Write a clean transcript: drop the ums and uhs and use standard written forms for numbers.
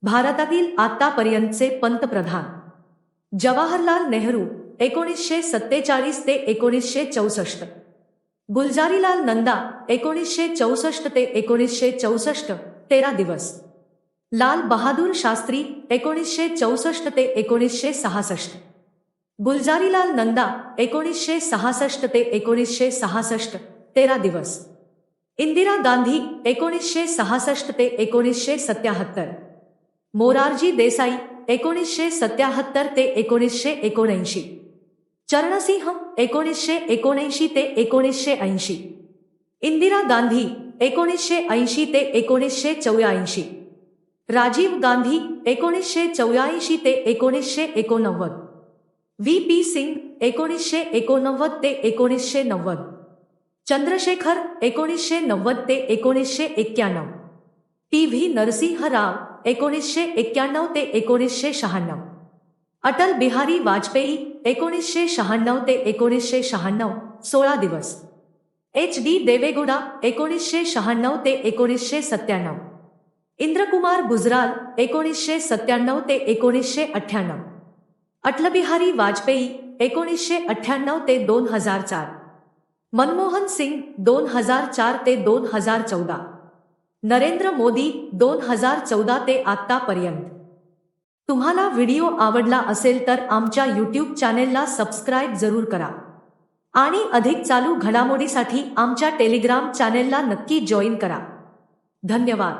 भारतातील आतापर्यंतचे पंतप्रधान: जवाहरलाल नेहरू 1947 ते 1964, गुलजारीलाल नंदा 1964 ते 1964 13 दिवस, लाल बहादूर शास्त्री 1964 ते 1966, गुलजारीलाल नंदा 1966 ते 1966 13 दिवस, इंदिरा गांधी 1966 ते 1977, मोरारजी देसाई 1977 ते 1979, चरणसिंह 1979 ते 1980, इंदिरा गांधी 1980 ते 1984, राजीव गांधी 1984 ते 1989, व्ही.पी. सिंग 1989 ते 1990, चंद्रशेखर 1990 ते 1991, पी.व्ही. नरसिंह राव 1991 ते 1996, अटल बिहारी वाजपेयी 1996 ते 1996 16 दिवस, एच.डी. देवेगौडा 1996 ते 1997, इंद्रकुमार गुजराल 1997 ते 1998, अटलबिहारी वाजपेयी 1998 ते 2004, मनमोहन सिंग 2004 ते 2014, नरेंद्र मोदी 2014 ते आत्तापर्यंत. तुम्हाला व्हिडिओ आवडला असेल तर आमच्या यूट्यूब चॅनेलला सबस्क्राईब जरूर करा आणि अधिक चालू घडामोडीसाठी आमच्या टेलिग्राम चॅनेलला नक्की जॉईन करा. धन्यवाद.